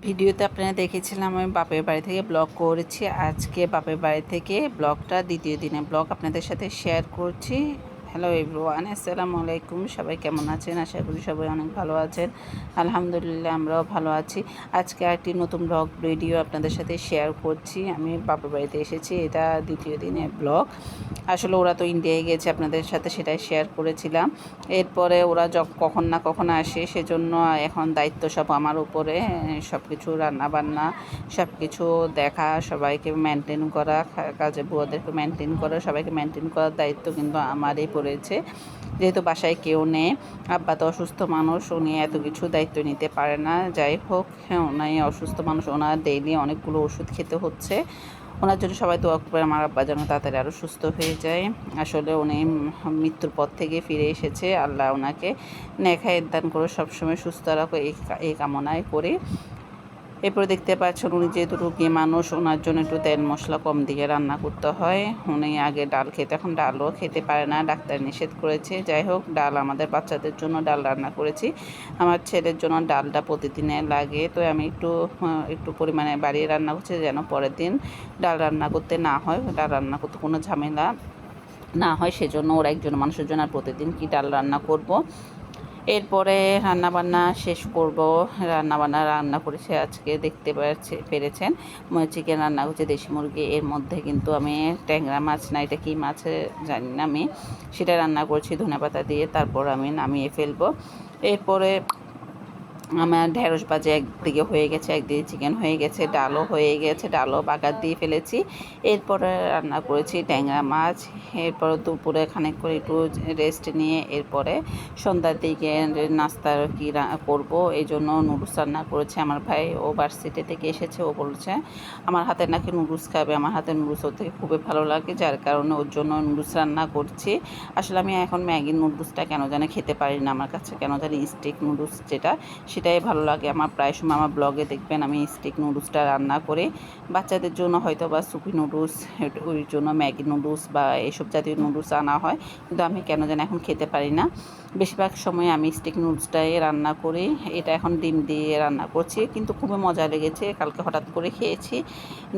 ভিডিওতে আপনারা দেখেছিলাম আমি বাপের বাড়ি থেকে ব্লগ করেছি। আজকে বাপের বাড়ি থেকে ব্লগটা দ্বিতীয় দিনের ব্লগ আপনাদের সাথে শেয়ার করছি। হ্যালো এভরিওয়ান, আসসালামু আলাইকুম। সবাই কেমন আছেন? আশা করি সবাই অনেক ভালো আছেন। আলহামদুলিল্লাহ আমরাও ভালো আছি। আজকে একটি নতুন ব্লগ ভিডিও আপনাদের সাথে শেয়ার করছি। আমি বাপের বাড়িতে এসেছি, এটা দ্বিতীয় দিনের ব্লগ। আসলে ওরা তো ইন্ডিয়ায় গেছে, আপনাদের সাথে সেটাই শেয়ার করেছিলাম। এরপরে ওরা কখন না কখন আসে, সেজন্য এখন দায়িত্ব সব আমার উপরে। সব কিছু রান্নাবান্না সব কিছু দেখা, সবাইকে মেনটেন করা, কাজে বুয়াদেরকে মেনটেন করা, সবাইকে মেনটেন করার দায়িত্ব কিন্তু আমারই পড়েছে। যেহেতু বাসায় কেউ নেই, আব্বা তো অসুস্থ মানুষ, উনি এত কিছু দায়িত্ব নিতে পারে না। যাই হোক, হ্যাঁ, উনি অসুস্থ মানুষ, ওনার ডেইলি অনেকগুলো ওষুধ খেতে হচ্ছে। ওনার জন্য সবাই দোয়া করবে আমার আব্বা যেন তাড়াতাড়ি আরও সুস্থ হয়ে যায়। আসলে উনি মৃত্যুর পর থেকে ফিরে এসেছে, আল্লাহ ওনাকে নেখায়ের দান করে সবসময় সুস্থ রাখো, এই কামনায় করি। এরপরে দেখতে পাচ্ছেন উনি যেহেতু রুগী মানুষ, ওনার জন্য একটু তেল মশলা কম দিয়ে রান্না করতে হয়। উনি আগে ডাল খেতে, এখন ডালও খেতে পারে না, ডাক্তার নিষেধ করেছে। যাই হোক, ডাল আমাদের বাচ্চাদের জন্য ডাল রান্না করেছি। আমার ছেলের জন্য ডালটা প্রতিদিনে লাগে, তো আমি একটু পরিমাণে বাড়িয়ে রান্না করছি যেন পরের দিন ডাল রান্না করতে না হয়, ডাল রান্না করতে কোনো ঝামেলা না হয়। সেজন্য ওরা একজন মানুষের জন্য আর প্রতিদিন কি ডাল রান্না করব। এরপরে রান্নাবান্না শেষ করব। রান্না করেছে আজকে, দেখতে পেরেছেন চিকেন রান্না করছে, দেশি মুরগি। এর মধ্যে কিন্তু আমি ট্যাংরা মাছ, না এটা কী মাছ জানি না, আমি সেটা রান্না করছি ধনেপাতা দিয়ে। তারপর আমি নামিয়ে ফেলবো। এরপরে আমার ঢেঁড়স ভাজি একদিকে হয়ে গেছে, একদিকে চিকেন হয়ে গেছে, ডালও হয়ে গেছে, ডালও বাগার দিয়ে ফেলেছি। এরপরে রান্না করেছি ট্যাংরা মাছ। এরপরে দুপুরে খানিক করে একটু রেস্ট নিয়ে এরপরে সন্ধ্যার দিকে নাস্তার কি করব, এই জন্য নুডলস রান্না করেছে আমার ভাই। ও ভার্সিটি থেকে এসেছে, ও বলছে আমার হাতে নাকি নুডলস খাবে, আমার হাতে নুডলস ওর থেকে খুবই ভালো লাগে, যার কারণে ওর জন্য নুডলস রান্না করছি। আসলে আমি এখন ম্যাগি নুডলসটা কেন জানি খেতে পারি না, আমার কাছে কেন জানি স্টিক নুডলস যেটা, সেটাই ভালো লাগে আমার। প্রায় সময় আমার ব্লগে দেখবেন আমি স্টিক নুডলসটা রান্না করি। বাচ্চাদের জন্য হয়তো বা সুপি নুডলস, ওই জন্য ম্যাগি নুডলস বা এইসব জাতীয় নুডলস আনা হয়, কিন্তু আমি কেন যেন এখন খেতে পারি না। বেশিরভাগ সময় আমি স্টিক নুডলসটাই রান্না করি। এটা এখন ডিম দিয়ে রান্না করছি, কিন্তু খুবই মজা লেগেছে। কালকে হঠাৎ করে খেয়েছি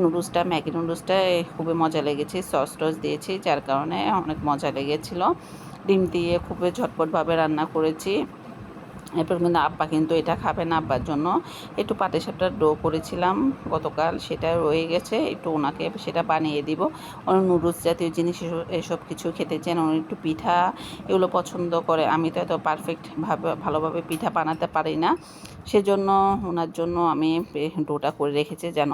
নুডলসটা, ম্যাগি নুডলসটা খুবই মজা লেগেছে, সস টস দিয়েছি, যার কারণে অনেক মজা লেগেছিলো। ডিম দিয়ে খুবই ঝটপটভাবে রান্না করেছি। এরপর কিন্তু আব্বা কিন্তু এটা খাবে না, আব্বার জন্য একটু পাটিসাপটার ডো করেছিলাম গতকাল, সেটা রয়ে গেছে, একটু ওনাকে সেটা বানিয়ে দিব। ওনার নুডলস জাতীয় জিনিস এসব কিছু খেতে চান, উনি একটু পিঠা এগুলো পছন্দ করে। আমি তো এত ভালোভাবে পিঠা বানাতে পারি না, সেজন্য ওনার জন্য আমি ডোটা করে রেখেছি যেন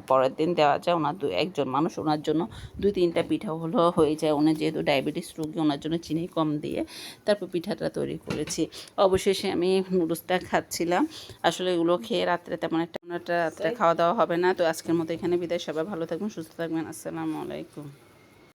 পরের দিন দেওয়া যায়। ওনার একজন মানুষ, ওনার জন্য 2-3টা পিঠা হয়ে যায়। উনি যেহেতু ডায়াবেটিস রোগী, ওনার জন্য চিনি কম দিয়ে তারপর পিঠাটা তৈরি করেছি। অবশেষে আমি নুডলসটা খাচ্ছিলাম। আসলে এগুলো খেয়ে রাত্রে তেমন একটা রাত্রে খাওয়া দাওয়া হবে না। তো আজকের মতো এখানে বিদায়। সবাই ভালো থাকবেন, সুস্থ থাকবেন। আসসালামু আলাইকুম।